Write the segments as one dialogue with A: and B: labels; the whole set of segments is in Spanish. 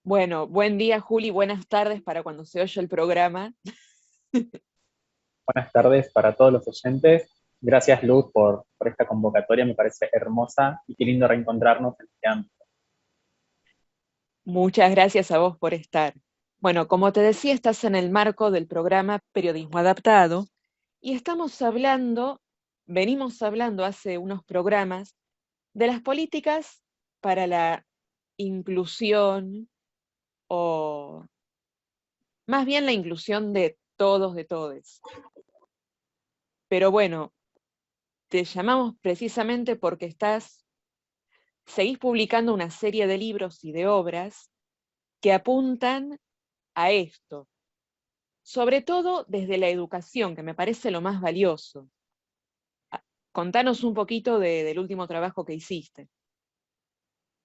A: Bueno, buen día, Juli, buenas tardes para cuando se oye el programa.
B: Buenas tardes para todos los oyentes. Gracias, Luz, por esta convocatoria. Me parece hermosa y qué lindo reencontrarnos en este ámbito.
A: Muchas gracias a vos por estar. Bueno, como te decía, estás en el marco del programa Periodismo Adaptado y venimos hablando hace unos programas de las políticas para la inclusión o más bien la inclusión de todos, de todes. Pero bueno, te llamamos precisamente porque seguís publicando una serie de libros y de obras que apuntan a esto, sobre todo desde la educación, que me parece lo más valioso. Contanos un poquito del último trabajo que hiciste.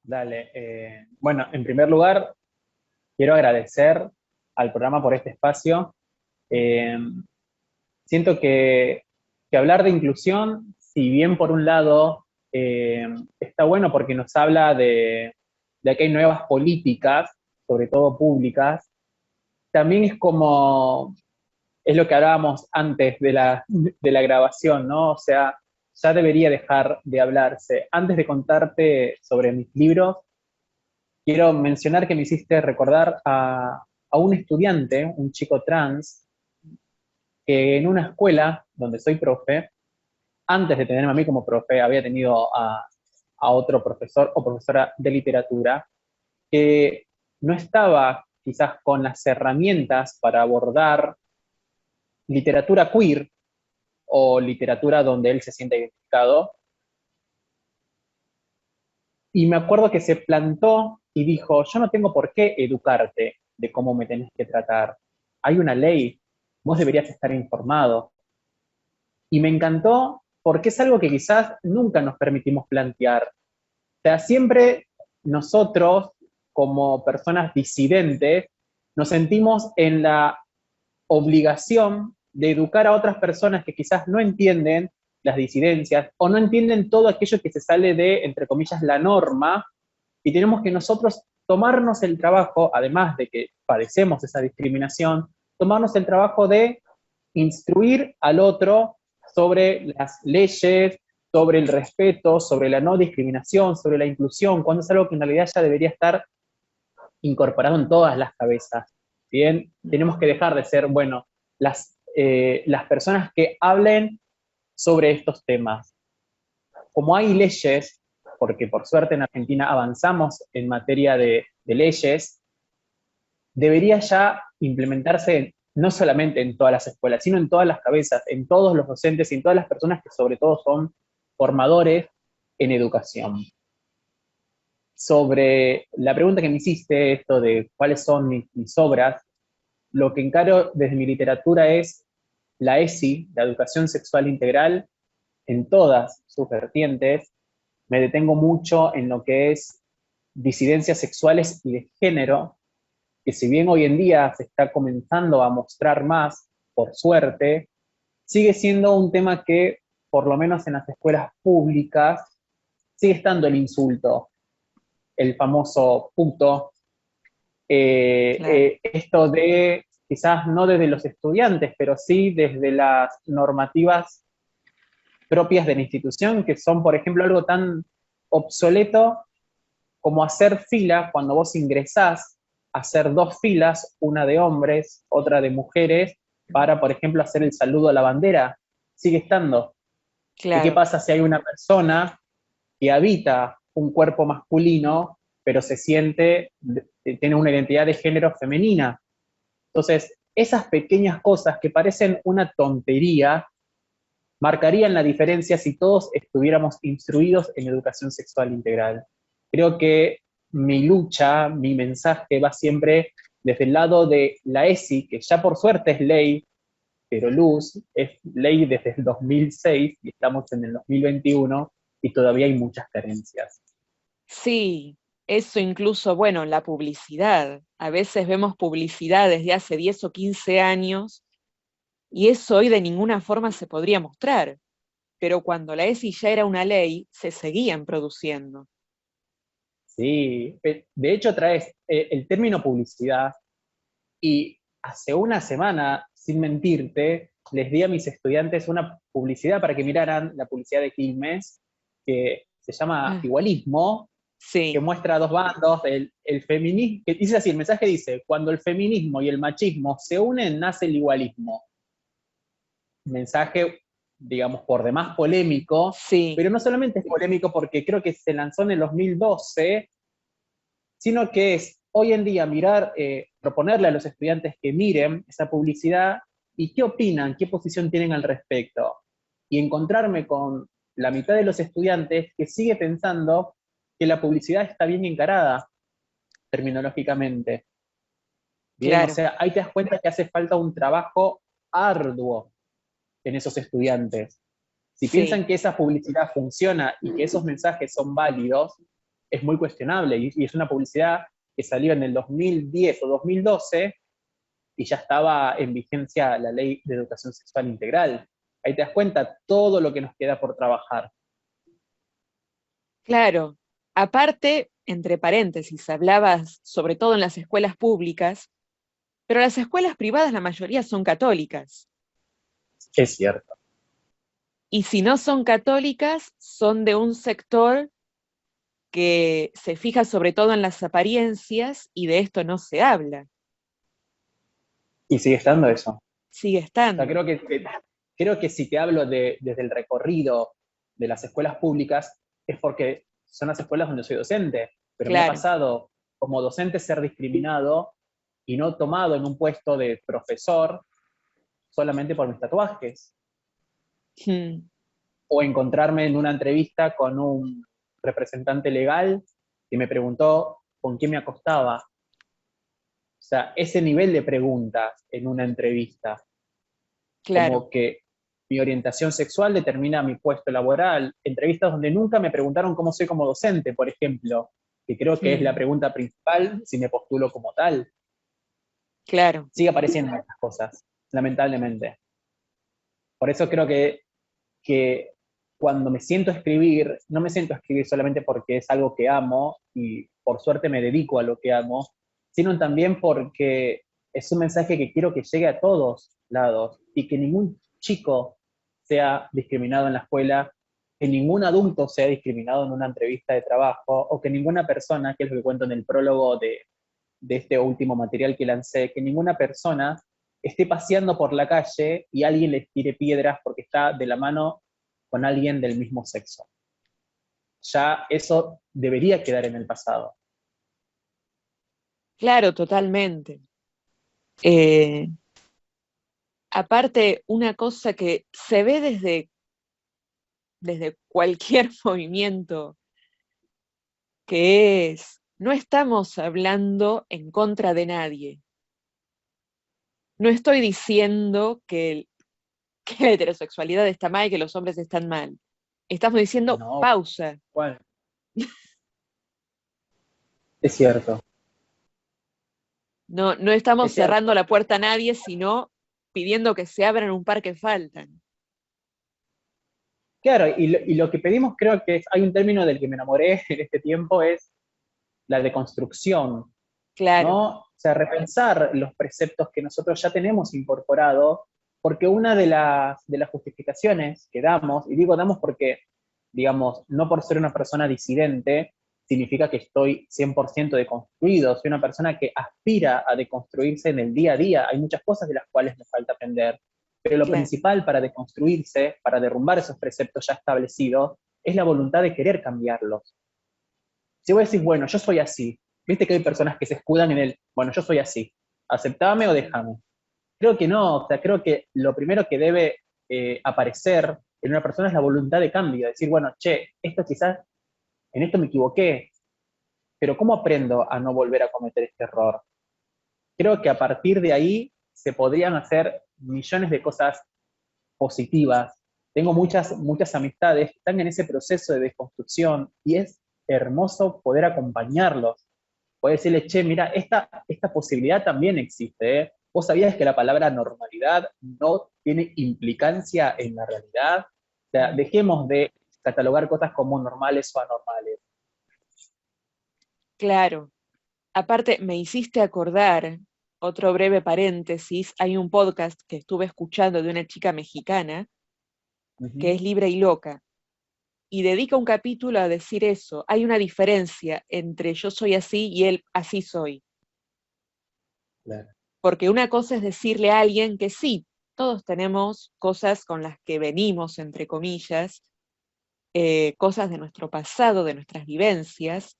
B: Dale. Bueno, en primer lugar, quiero agradecer al programa por este espacio. Eh, Siento que hablar de inclusión, si bien por un lado está bueno porque nos habla de que hay nuevas políticas, sobre todo públicas, también es lo que hablábamos antes de la grabación, ¿no? O sea, ya debería dejar de hablarse. Antes de contarte sobre mis libros, quiero mencionar que me hiciste recordar a un estudiante, un chico trans, que en una escuela donde soy profe, antes de tenerme a mí como profe, había tenido a otro profesor o profesora de literatura que no estaba quizás con las herramientas para abordar literatura queer o literatura donde él se siente identificado. Y me acuerdo que se plantó y dijo, yo no tengo por qué educarte de cómo me tenés que tratar. Hay una ley, vos deberías estar informado. Y me encantó porque es algo que quizás nunca nos permitimos plantear. O sea, siempre nosotros, como personas disidentes, nos sentimos en la obligación de educar a otras personas que quizás no entienden las disidencias o no entienden todo aquello que se sale de, entre comillas, la norma, y tenemos que nosotros tomarnos el trabajo, además de que padecemos esa discriminación, tomarnos el trabajo de instruir al otro sobre las leyes, sobre el respeto, sobre la no discriminación, sobre la inclusión, cuando es algo que en realidad ya debería estar incorporado en todas las cabezas. Bien, tenemos que dejar de ser, bueno, las personas que hablen sobre estos temas. Como hay leyes, porque por suerte en Argentina avanzamos en materia de leyes, debería ya implementarse no solamente en todas las escuelas, sino en todas las cabezas, en todos los docentes y en todas las personas que sobre todo son formadores en educación. Sobre la pregunta que me hiciste, esto de cuáles son mis obras, lo que encaro desde mi literatura es la ESI, la educación sexual integral, en todas sus vertientes. Me detengo mucho en lo que es disidencias sexuales y de género, que si bien hoy en día se está comenzando a mostrar más, por suerte, sigue siendo un tema que, por lo menos en las escuelas públicas, sigue estando el insulto, el famoso puto,
A: Claro.
B: esto de quizás no desde los estudiantes, pero sí desde las normativas propias de la institución, que son, por ejemplo, algo tan obsoleto como hacer fila cuando vos ingresás, hacer dos filas, una de hombres, otra de mujeres, para, por ejemplo, hacer el saludo a la bandera. Sigue estando. ¿Y qué
A: Claro.
B: pasa si hay una persona que habita un cuerpo masculino, pero se siente, tiene una identidad de género femenina? Entonces, esas pequeñas cosas que parecen una tontería, marcarían la diferencia si todos estuviéramos instruidos en educación sexual integral. Creo que mi lucha, mi mensaje va siempre desde el lado de la ESI, que ya por suerte es ley, pero Luz es ley desde el 2006 y estamos en el 2021 y todavía hay muchas carencias.
A: Sí, eso incluso, bueno, la publicidad. A veces vemos publicidad desde hace 10 o 15 años y eso hoy de ninguna forma se podría mostrar. Pero cuando la ESI ya era una ley, se seguían produciendo.
B: Sí, de hecho traes el término publicidad y hace una semana, sin mentirte, les di a mis estudiantes una publicidad para que miraran la publicidad de Quilmes, que se llama
A: Ah,
B: Igualismo, que
A: sí,
B: muestra dos bandos, el feminismo, que dice así, el mensaje dice, cuando el feminismo y el machismo se unen, nace el igualismo. Mensaje, digamos, por demás polémico,
A: sí,
B: pero no solamente es polémico porque creo que se lanzó en el 2012, sino que es hoy en día mirar, proponerle a los estudiantes que miren esa publicidad y qué opinan, qué posición tienen al respecto. Y encontrarme con la mitad de los estudiantes que sigue pensando que la publicidad está bien encarada terminológicamente. Bien, o
A: claro,
B: sea, ahí te das cuenta que hace falta un trabajo arduo en esos estudiantes. Si
A: sí,
B: piensan que esa publicidad funciona y que esos mensajes son válidos, es muy cuestionable. Y es una publicidad que salió en el 2010 o 2012 y ya estaba en vigencia la ley de educación sexual integral. Ahí te das cuenta todo lo que nos queda por trabajar.
A: claro. Aparte, entre paréntesis, hablabas sobre todo en las escuelas públicas, pero las escuelas privadas la mayoría son católicas.
B: Es cierto.
A: Y si no son católicas, son de un sector que se fija sobre todo en las apariencias y de esto no se habla.
B: Y sigue estando eso. O
A: Sigue
B: sea,
A: estando.
B: creo que si te hablo desde el recorrido de las escuelas públicas, es porque son las escuelas donde soy docente, pero me ha
A: Claro.
B: pasado como docente ser discriminado y no tomado en un puesto de profesor solamente por mis tatuajes,
A: Hmm.
B: o encontrarme en una entrevista con un representante legal que me preguntó con quién me acostaba. O sea, ese nivel de preguntas en una entrevista,
A: Claro.
B: como que mi orientación sexual determina mi puesto laboral, entrevistas donde nunca me preguntaron cómo soy como docente, por ejemplo, que creo que es la
A: Hmm.
B: pregunta principal si me postulo como tal.
A: Claro.
B: Sigue apareciendo estas cosas, lamentablemente. Por eso creo que cuando me siento a escribir, no me siento a escribir solamente porque es algo que amo y por suerte me dedico a lo que amo, sino también porque es un mensaje que quiero que llegue a todos lados y que ningún chico sea discriminado en la escuela, que ningún adulto sea discriminado en una entrevista de trabajo o que ninguna persona, que es lo que cuento en el prólogo de este último material que lancé, que ninguna persona esté paseando por la calle y alguien le tire piedras porque está de la mano con alguien del mismo sexo. Ya eso debería quedar en el pasado.
A: Claro, totalmente. Eh, Aparte, una cosa que se ve desde cualquier movimiento, que es, no estamos hablando en contra de nadie. No estoy diciendo que la heterosexualidad está mal y que los hombres están mal. Estamos diciendo
B: No,
A: pausa.
B: ¿cuál? Es cierto,
A: No, no estamos
B: es
A: cerrando
B: cierto.
A: la puerta a nadie, sino pidiendo que se abran un par que faltan.
B: Claro, y lo que pedimos creo que es, hay un término del que me enamoré en este tiempo, es la deconstrucción,
A: Claro,
B: ¿no? O sea, repensar los preceptos que nosotros ya tenemos incorporados, porque una de las justificaciones que damos, y digo damos porque, digamos, no por ser una persona disidente, significa que estoy 100% deconstruido, soy una persona que aspira a deconstruirse en el día a día, hay muchas cosas de las cuales me falta aprender, pero lo
A: claro,
B: principal para deconstruirse, para derrumbar esos preceptos ya establecidos, es la voluntad de querer cambiarlos. Si vos decís, bueno, yo soy así, viste que hay personas que se escudan en el, bueno, yo soy así, aceptame o déjame. Creo que no, o sea, creo que lo primero que debe aparecer en una persona es la voluntad de cambio, decir, bueno, che, esto quizás, en esto me equivoqué, pero ¿cómo aprendo a no volver a cometer este error? Creo que a partir de ahí se podrían hacer millones de cosas positivas. Tengo muchas amistades que están en ese proceso de desconstrucción y es hermoso poder acompañarlos. Poder decirles, che, mira, esta posibilidad también existe. ¿Eh? ¿Vos sabías que la palabra normalidad no tiene implicancia en la realidad? O sea,
A: mm,
B: dejemos de catalogar cosas como normales o anormales.
A: claro. Aparte, me hiciste acordar, otro breve paréntesis, hay un podcast que estuve escuchando de una chica mexicana que
B: Ujú,
A: es libre y loca, y dedica un capítulo a decir eso. Hay una diferencia entre yo soy así y él así soy.
B: claro.
A: Porque una cosa es decirle a alguien que sí, todos tenemos cosas con las que venimos, entre comillas, cosas de nuestro pasado, de nuestras vivencias,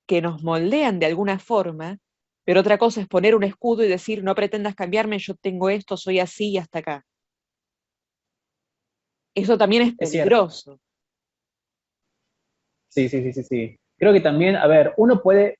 A: que nos moldean de alguna forma, pero otra cosa es poner un escudo y decir, no pretendas cambiarme, yo tengo esto, soy así y hasta acá. Eso también es
B: Es cierto.
A: peligroso.
B: Sí, sí, sí, sí, sí. Creo que también, a ver, uno puede,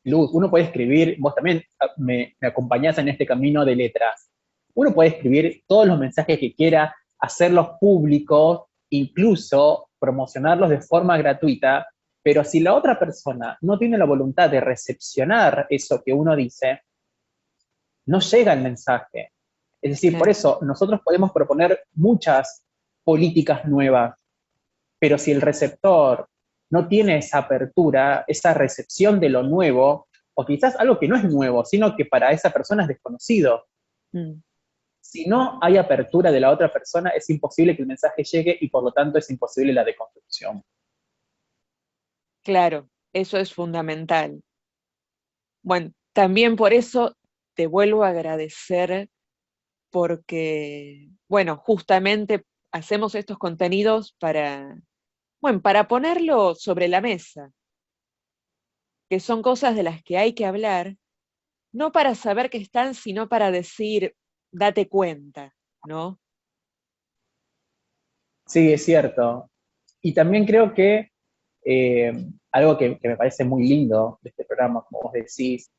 B: Luz, uno puede escribir, vos también me acompañás en este camino de letras. Uno puede escribir todos los mensajes que quiera, hacerlos públicos, incluso promocionarlos de forma gratuita, pero si la otra persona no tiene la voluntad de recepcionar eso que uno dice, no llega el mensaje. Es decir, por
A: Claro.
B: eso nosotros podemos proponer muchas políticas nuevas, pero si el receptor no tiene esa apertura, esa recepción de lo nuevo, o quizás algo que no es nuevo, sino que para esa persona es desconocido,
A: Mm,
B: si no hay apertura de la otra persona, es imposible que el mensaje llegue y por lo tanto es imposible la deconstrucción.
A: claro, eso es fundamental. Bueno, también por eso te vuelvo a agradecer porque, bueno, justamente hacemos estos contenidos para, bueno, para ponerlo sobre la mesa, que son cosas de las que hay que hablar, no para saber que están, sino para decir, date cuenta, ¿no?
B: Sí, es cierto. Y también creo que algo que me parece muy lindo de este programa, como vos decís,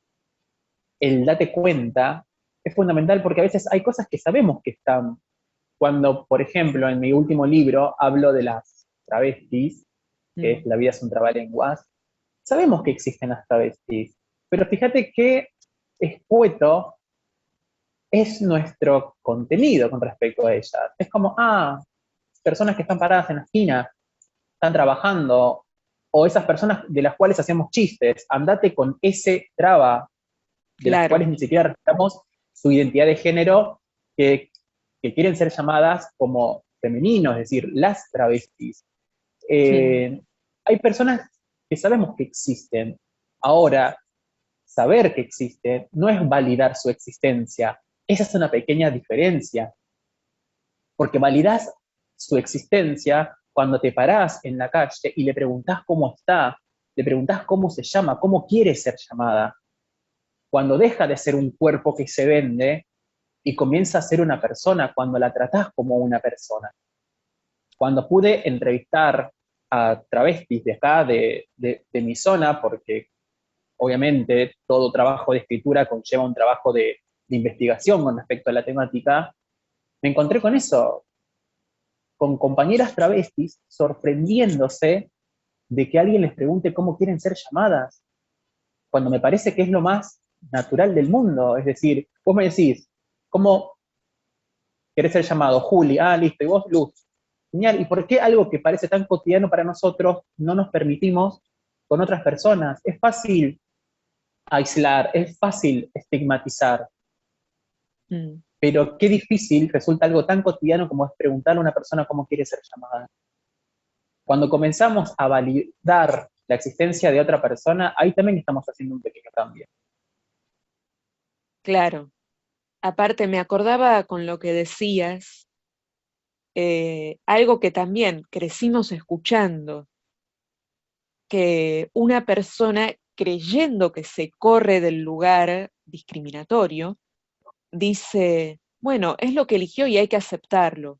B: el date cuenta es fundamental porque a veces hay cosas que sabemos que están. Cuando, por ejemplo, en mi último libro hablo de las travestis, que es
A: Mm,
B: La vida es un trabalenguas, sabemos que existen las travestis, pero fíjate qué escueto es nuestro contenido con respecto a ellas. Es como, personas que están paradas en la esquina, están trabajando, o esas personas de las cuales hacemos chistes, andate con ese traba de las
A: claro.
B: cuales ni siquiera respetamos su identidad de género, que, que quieren ser llamadas como femeninos, es decir, las travestis.
A: Mm,
B: Eh, Hay personas que sabemos que existen. Ahora, saber que existen no es validar su existencia. Esa es una pequeña diferencia, porque validas su existencia cuando te parás en la calle y le preguntás cómo está, le preguntás cómo se llama, cómo quiere ser llamada. Cuando deja de ser un cuerpo que se vende y comienza a ser una persona, cuando la tratás como una persona. Cuando pude entrevistar a travestis de acá, de mi zona, porque obviamente todo trabajo de escritura conlleva un trabajo de investigación con respecto a la temática, me encontré con eso, con compañeras travestis sorprendiéndose de que alguien les pregunte cómo quieren ser llamadas, cuando me parece que es lo más natural del mundo. Es decir, vos me decís, ¿cómo querés ser llamado? Juli, listo, y vos Luz. Genial, ¿y por qué algo que parece tan cotidiano para nosotros no nos permitimos con otras personas? Es fácil aislar, es fácil estigmatizar,
A: mm.
B: pero qué difícil resulta algo tan cotidiano como es preguntarle a una persona cómo quiere ser llamada. Cuando comenzamos a validar la existencia de otra persona, ahí también estamos haciendo un pequeño cambio.
A: Claro. Aparte, me acordaba con lo que decías, algo que también crecimos escuchando, que una persona creyendo que se corre del lugar discriminatorio, dice, bueno, es lo que eligió y hay que aceptarlo.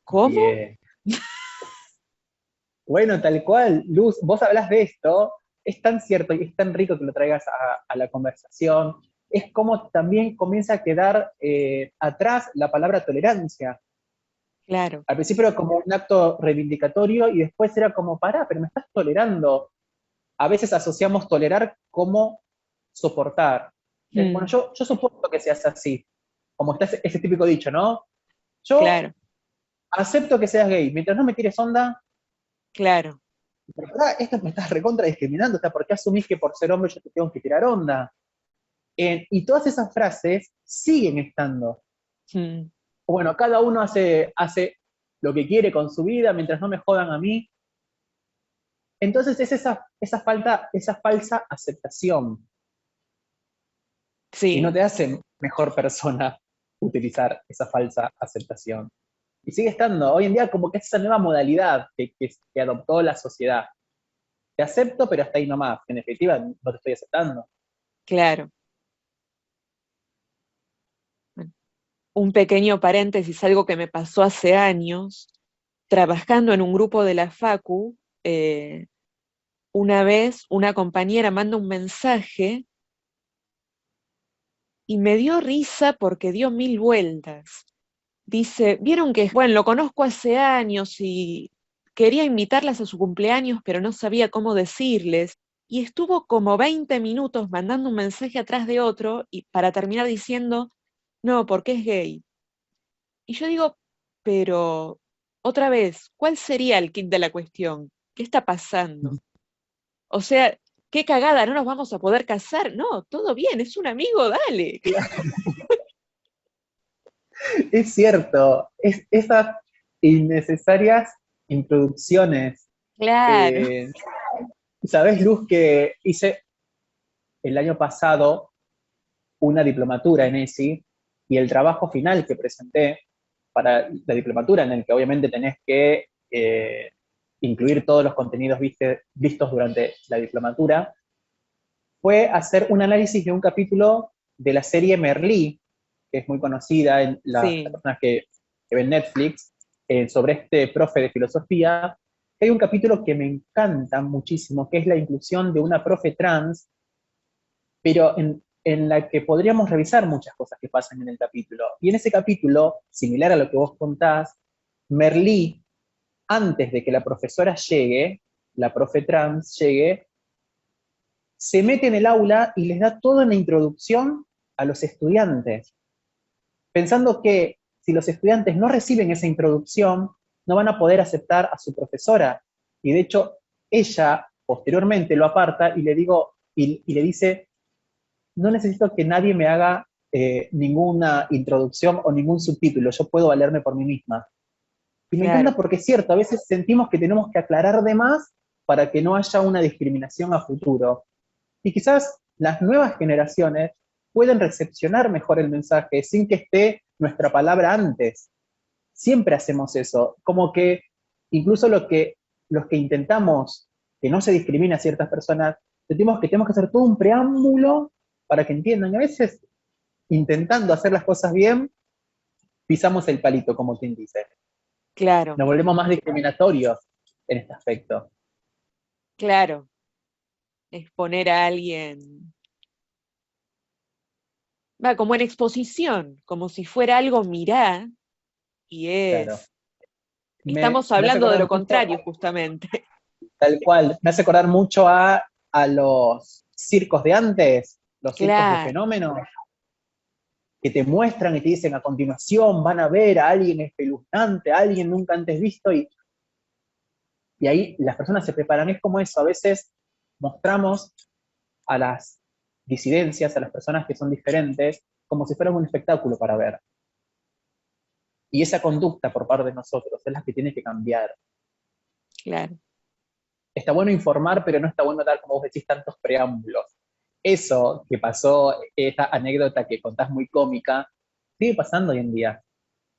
A: ¿Cómo?
B: Bien. Bueno, tal cual, Luz, vos hablas de esto, es tan cierto y es tan rico que lo traigas a la conversación, es como también comienza a quedar atrás la palabra tolerancia.
A: Claro.
B: Al principio era como un acto reivindicatorio y después era como, pará, pero me estás tolerando. A veces asociamos tolerar como soportar. Bueno,
A: Mm,
B: yo soporto que seas así, como está ese típico dicho, ¿no? Yo
A: claro,
B: acepto que seas gay, mientras no me tires onda,
A: claro.
B: pero pará, esto me estás recontra discriminando, o sea, ¿por qué asumís que por ser hombre yo te tengo que tirar onda? Y todas esas frases siguen estando.
A: Mm.
B: Bueno, cada uno hace lo que quiere con su vida mientras no me jodan a mí. Entonces es esa falsa aceptación. Y no
A: Sí,
B: te hace mejor persona utilizar esa falsa aceptación. Y sigue estando, hoy en día como que es esa nueva modalidad que adoptó la sociedad. Te acepto, pero hasta ahí nomás. En definitiva, no te estoy aceptando.
A: claro. Bueno, un pequeño paréntesis, algo que me pasó hace años, trabajando en un grupo de la Facu, una vez una compañera manda un mensaje y me dio risa porque dio 1000 vueltas. Dice, vieron que, bueno, lo conozco hace años y quería invitarlas a su cumpleaños, pero no sabía cómo decirles. Y estuvo como 20 minutos mandando un mensaje atrás de otro y para terminar diciendo, no, porque es gay. Y yo digo, pero otra vez, ¿cuál sería el kit de la cuestión? ¿Qué está pasando? O sea, qué cagada, no nos vamos a poder casar. No, todo bien, es un amigo, dale.
B: Es cierto, esas innecesarias introducciones.
A: Claro,
B: Eh, ¿Sabés, Luz, que hice el año pasado una diplomatura en ESI y el trabajo final que presenté para la diplomatura, en el que obviamente tenés que incluir todos los contenidos vistos durante la diplomatura, fue hacer un análisis de un capítulo de la serie Merlí, que es muy conocida en las
A: sí.
B: personas que ven Netflix, sobre este profe de filosofía. Hay un capítulo que me encanta muchísimo, que es la inclusión de una profe trans, pero en la que podríamos revisar muchas cosas que pasan en el capítulo. Y en ese capítulo, similar a lo que vos contás, Merlí, antes de que la profesora llegue, la profe trans llegue, se mete en el aula y les da toda una introducción a los estudiantes, pensando que si los estudiantes no reciben esa introducción, no van a poder aceptar a su profesora. Y de hecho, ella posteriormente lo aparta y le dice, no necesito que nadie me haga ninguna introducción o ningún subtítulo, yo puedo valerme por mí misma. Y me encanta
A: Claro,
B: porque es cierto, a veces sentimos que tenemos que aclarar de más para que no haya una discriminación a futuro. Y quizás las nuevas generaciones pueden recepcionar mejor el mensaje sin que esté nuestra palabra antes. Siempre hacemos eso, como que incluso los que intentamos que no se discrimine a ciertas personas, sentimos que tenemos que hacer todo un preámbulo para que entiendan. Y a veces, intentando hacer las cosas bien, pisamos el palito, como quien dice.
A: claro,
B: Nos volvemos más discriminatorios en este aspecto.
A: claro. Exponer a alguien, va, como en exposición, como si fuera algo mirá, y
B: Claro.
A: estamos
B: Me hace
A: hablando de
B: acordar
A: lo
B: mucho,
A: contrario, justamente.
B: tal cual, me hace acordar mucho a los circos de antes, los circos de
A: Claro,
B: fenómenos, que te muestran y te dicen a continuación van a ver a alguien espeluznante, a alguien nunca antes visto, y ahí las personas se preparan. Es como eso, a veces mostramos a las disidencias, a las personas que son diferentes, como si fueran un espectáculo para ver. Y esa conducta por parte de nosotros es la que tiene que cambiar.
A: claro.
B: Está bueno informar, pero no está bueno dar, como vos decís, tantos preámbulos. Eso que pasó, esta anécdota que contás muy cómica, sigue pasando hoy en día.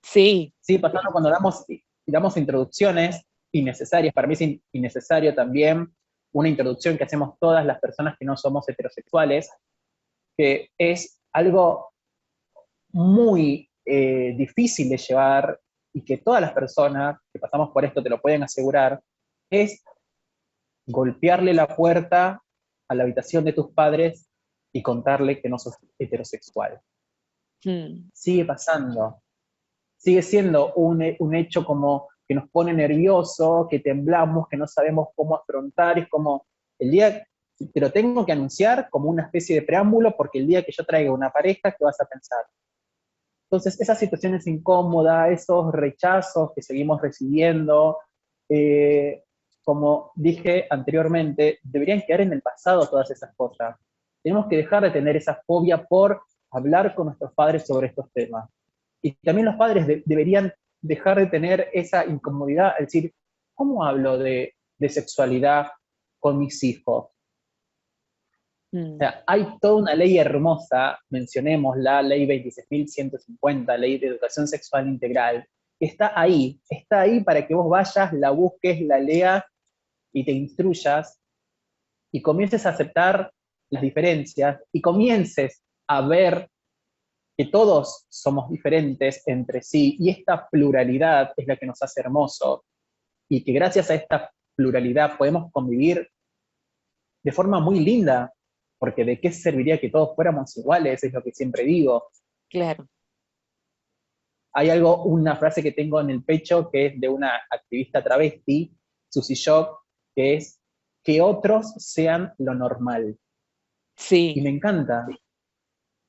A: Sí,
B: Sigue pasando cuando damos introducciones innecesarias. Para mí es innecesario también una introducción que hacemos todas las personas que no somos heterosexuales, que es algo muy difícil de llevar y que todas las personas que pasamos por esto te lo pueden asegurar, es golpearle la puerta a la habitación de tus padres y contarle que no sos heterosexual.
A: mm,
B: Sigue pasando, sigue siendo un hecho como que nos pone nervioso, que temblamos, que no sabemos cómo afrontar, es como el día, te lo tengo que anunciar como una especie de preámbulo, porque el día que yo traiga una pareja, ¿qué vas a pensar? Entonces, esas situaciones incómodas, esos rechazos que seguimos recibiendo, eh, como dije anteriormente, deberían quedar en el pasado todas esas cosas. Tenemos que dejar de tener esa fobia por hablar con nuestros padres sobre estos temas. Y también los padres deberían dejar de tener esa incomodidad, es decir, ¿cómo hablo de sexualidad con mis hijos? O
A: Mm.
B: sea, hay toda una ley hermosa, mencionemos la ley 26.150, ley de educación sexual integral, que está ahí para que vos vayas, la busques, la leas y te instruyas y comiences a aceptar las diferencias y comiences a ver que todos somos diferentes entre sí y esta pluralidad es la que nos hace hermosos y que gracias a esta pluralidad podemos convivir de forma muy linda, porque de qué serviría que todos fuéramos iguales, es lo que siempre digo.
A: Claro,
B: Hay algo, una frase que tengo en el pecho que es de una activista travesti, Susie Shock, que es que otros sean lo normal. Y
A: sí,
B: me encanta.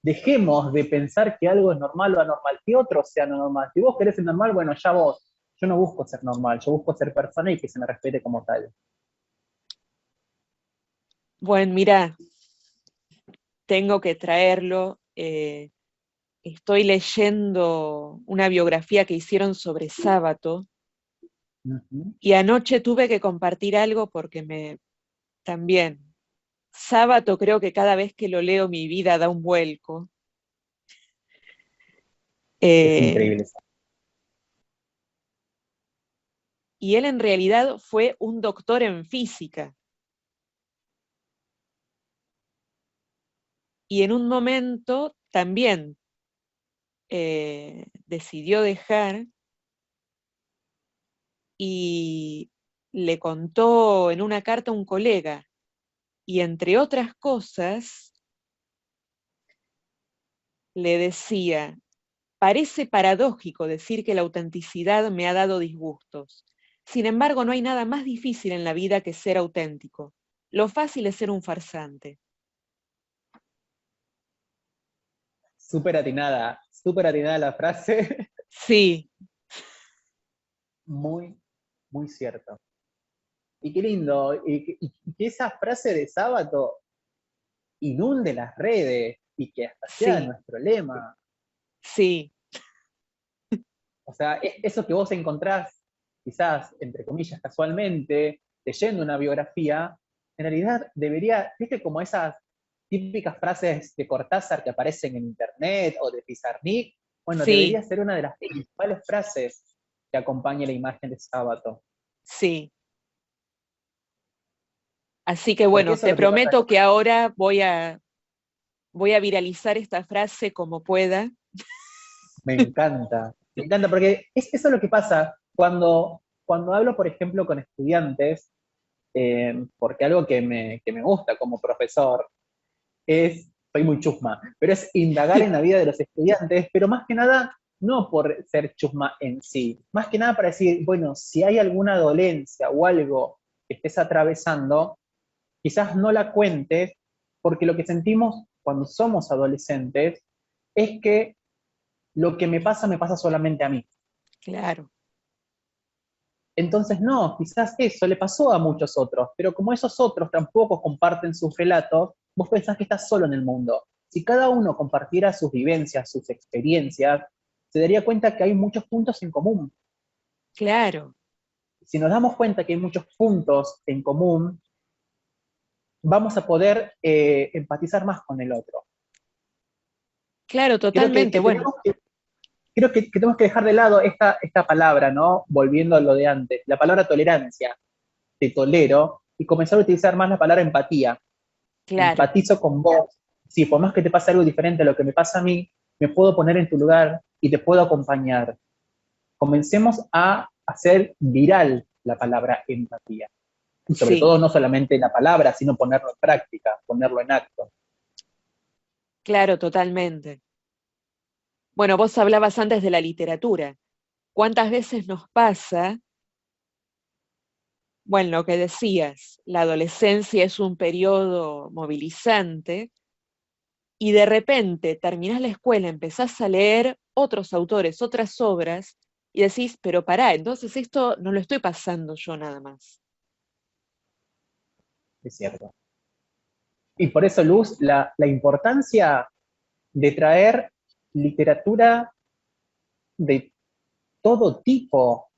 B: Dejemos de pensar que algo es normal o anormal, que otros sean lo normal. Si vos querés ser normal, bueno, ya vos. Yo no busco ser normal, yo busco ser persona y que se me respete como tal.
A: bueno, mira, tengo que traerlo. Estoy leyendo una biografía que hicieron sobre Sábato
B: Ujú.
A: y anoche tuve que compartir algo porque también, Sábato creo que cada vez que lo leo mi vida da un vuelco.
B: Es
A: Eh,
B: increíble.
A: y él en realidad fue un doctor en física. Y en un momento también decidió dejar y le contó en una carta a un colega. Y entre otras cosas, le decía, parece paradójico decir que la autenticidad me ha dado disgustos. Sin embargo, no hay nada más difícil en la vida que ser auténtico. Lo fácil es ser un farsante.
B: Súper atinada la frase,
A: Sí,
B: muy, muy cierto. Y qué lindo, y que esa frase de sábado inunde las redes y que hasta sea
A: sí,
B: nuestro lema.
A: sí,
B: O sea, eso que vos encontrás, quizás, entre comillas, casualmente, leyendo una biografía, en realidad debería, viste como esas típicas frases de Cortázar que aparecen en internet o de Pizarnik, bueno, debería
A: sí,
B: ser una de las principales frases que acompañe la imagen de sábado.
A: sí. Así que
B: Porque
A: bueno,
B: eso es
A: te
B: lo que pasa,
A: prometo que ahora voy a viralizar esta frase como pueda.
B: me encanta porque eso es lo que pasa cuando hablo, por ejemplo, con estudiantes, porque algo que me gusta como profesor soy muy chusma, pero es indagar en la vida de los estudiantes, pero más que nada, no por ser chusma en sí, más que nada para decir, bueno, si hay alguna dolencia o algo que estés atravesando, quizás no la cuentes, porque lo que sentimos cuando somos adolescentes es que lo que me pasa solamente a mí.
A: Claro,
B: Entonces, no, quizás eso le pasó a muchos otros, pero como esos otros tampoco comparten sus relatos, vos pensás que estás solo en el mundo. Si cada uno compartiera sus vivencias, sus experiencias, se daría cuenta que hay muchos puntos en común.
A: claro,
B: Si nos damos cuenta que hay muchos puntos en común, vamos a poder empatizar más con el otro.
A: claro,
B: Creo
A: totalmente. Bueno,
B: creo que tenemos que dejar de lado esta palabra, ¿no? Volviendo a lo de antes, la palabra tolerancia, te tolero, y comenzar a utilizar más la palabra empatía.
A: claro,
B: Empatizo con vos. Si por más que te pase algo diferente a lo que me pasa a mí, me puedo poner en tu lugar y te puedo acompañar. Comencemos a hacer viral la palabra empatía. Y sobre
A: sí,
B: todo no solamente la palabra, sino ponerlo en práctica, ponerlo en acto.
A: claro, totalmente. Bueno, vos hablabas antes de la literatura. ¿Cuántas veces nos pasa, bueno, lo que decías, la adolescencia es un periodo movilizante y de repente terminás la escuela, empezás a leer otros autores, otras obras y decís, pero pará, entonces esto no lo estoy pasando yo nada más.
B: es cierto. Y por eso, Luz, la importancia de traer literatura de todo tipo.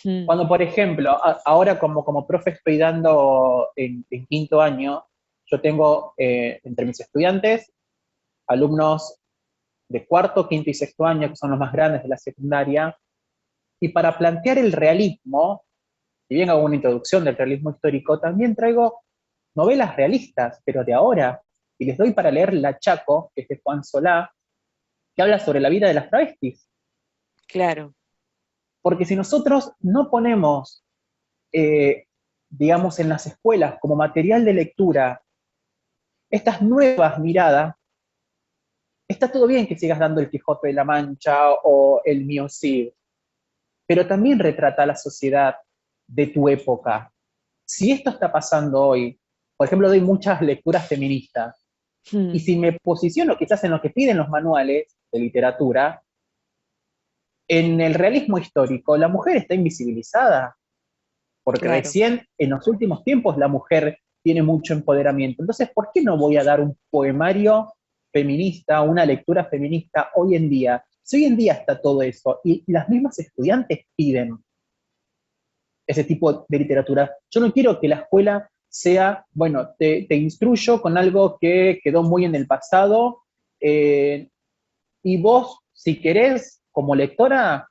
A: Mm,
B: Cuando, por ejemplo, ahora como profe estoy dando en quinto año, yo tengo entre mis estudiantes alumnos de cuarto, quinto y sexto año, que son los más grandes de la secundaria, y para plantear el realismo, si bien hago una introducción del realismo histórico, también traigo novelas realistas, pero de ahora, y les doy para leer La Chaco, que es de Juan Solá, que habla sobre la vida de las travestis.
A: claro,
B: Porque si nosotros no ponemos, eh, digamos, en las escuelas como material de lectura estas nuevas miradas, está todo bien que sigas dando el Quijote de la Mancha o el Mío Cid, pero también retrata la sociedad de tu época. Si esto está pasando hoy, por ejemplo, doy muchas lecturas feministas, y
A: mm,
B: si me posiciono quizás en lo que piden los manuales de literatura, en el realismo histórico la mujer está invisibilizada, porque
A: claro.
B: recién en los últimos tiempos la mujer tiene mucho empoderamiento. Entonces, ¿por qué no voy a dar un poemario feminista, una lectura feminista hoy en día? Si hoy en día está todo eso y las mismas estudiantes piden ese tipo de literatura, yo no quiero que la escuela sea, bueno, te instruyo con algo que quedó muy en el pasado, y vos, si querés, como lectora,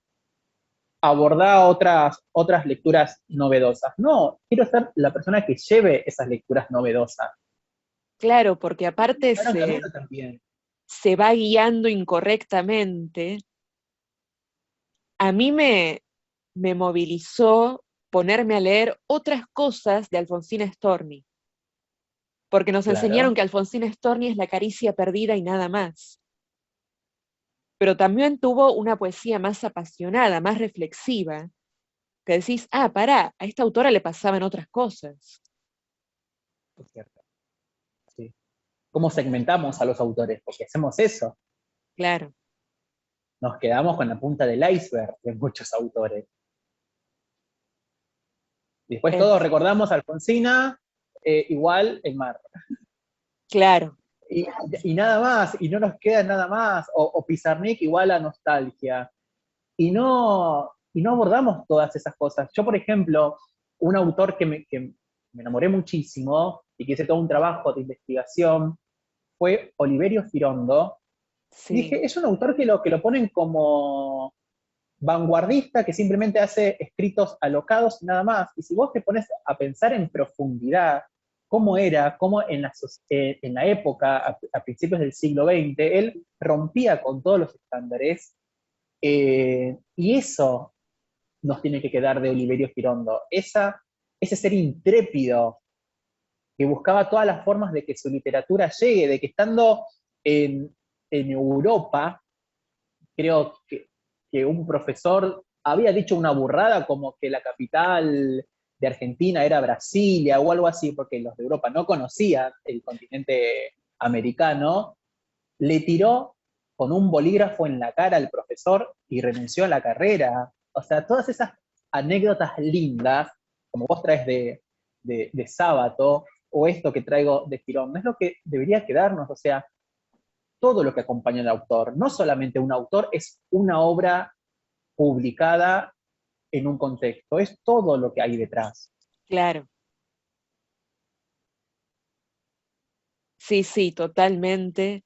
B: abordar otras lecturas novedosas. No, quiero ser la persona que lleve esas lecturas novedosas.
A: Claro, porque aparte
B: Abran camino también.
A: se va guiando incorrectamente. A mí me movilizó ponerme a leer otras cosas de Alfonsina Storni, porque nos enseñaron
B: Claro,
A: que Alfonsina Storni es la caricia perdida y nada más. Pero también tuvo una poesía más apasionada, más reflexiva, que decís, ah, pará, a esta autora le pasaban otras cosas.
B: es cierto. Sí. ¿Cómo segmentamos a los autores? Porque hacemos eso.
A: Claro,
B: Nos quedamos con la punta del iceberg de muchos autores. Después todos
A: es,
B: recordamos a Alfonsina, igual el mar.
A: claro,
B: Y, y nada más, y no nos queda nada más. O Pizarnik igual a nostalgia. Y no abordamos todas esas cosas. Yo, por ejemplo, un autor que me enamoré muchísimo y que hice todo un trabajo de investigación fue Oliverio Girondo. Y
A: sí,
B: dije, es un autor que lo ponen como vanguardista, que simplemente hace escritos alocados y nada más. Y si vos te pones a pensar en profundidad cómo era, cómo en la época, a principios del siglo XX, él rompía con todos los estándares, y eso nos tiene que quedar de Oliverio Girondo. Ese ser intrépido que buscaba todas las formas de que su literatura llegue, de que estando en Europa, creo que un profesor había dicho una burrada como que la capital de Argentina era Brasilia o algo así, porque los de Europa no conocían el continente americano, le tiró con un bolígrafo en la cara al profesor y renunció a la carrera. O sea, todas esas anécdotas lindas, como vos traes de Sábato, o esto que traigo de Girón, es lo que debería quedarnos. O sea, todo lo que acompaña al autor, no solamente un autor, es una obra publicada en un contexto, es todo lo que hay detrás.
A: claro. Sí, sí, totalmente.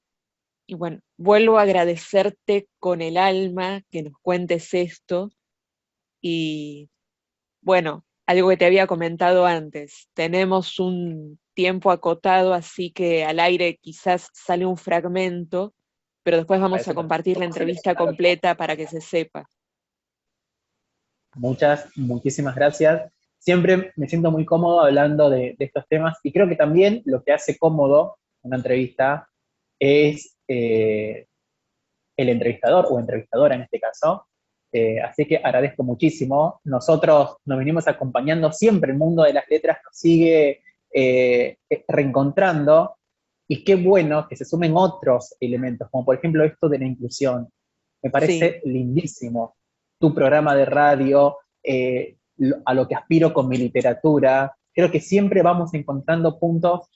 A: Y bueno, vuelvo a agradecerte con el alma que nos cuentes esto. Y bueno, algo que te había comentado antes, tenemos un tiempo acotado, así que al aire quizás sale un fragmento, pero después
B: Me
A: vamos a
B: parece
A: compartir
B: perfecto.
A: la entrevista completa para que se sepa.
B: Muchísimas gracias. Siempre me siento muy cómodo hablando de estos temas y creo que también lo que hace cómodo una entrevista es el entrevistador o entrevistadora en este caso. Así que agradezco muchísimo. Nosotros nos venimos acompañando siempre, el mundo de las letras nos sigue reencontrando y qué bueno que se sumen otros elementos, como por ejemplo esto de la inclusión. Me
A: Sí,
B: parece lindísimo. Tu programa de radio, a lo que aspiro con mi literatura, creo que siempre vamos encontrando puntos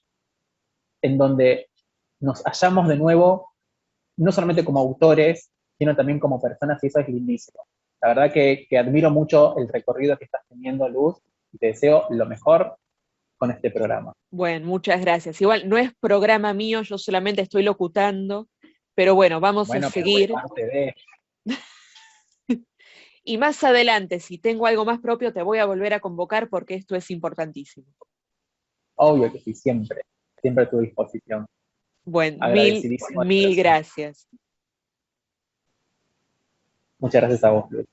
B: en donde nos hallamos de nuevo, no solamente como autores, sino también como personas, y eso es lindísimo. La verdad que admiro mucho el recorrido que estás teniendo, Luz, y te deseo lo mejor con este programa.
A: Bueno, muchas gracias. Igual no es programa mío, yo solamente estoy locutando, pero bueno, vamos a
B: Bueno, pero fue
A: seguir.
B: parte de...
A: Y más adelante, si tengo algo más propio, te voy a volver a convocar porque esto es importantísimo.
B: Obvio que sí, siempre, siempre a tu disposición.
A: Bueno,
B: Agradecidísimo de
A: mil
B: corazón.
A: gracias.
B: Muchas gracias a vos, Luz.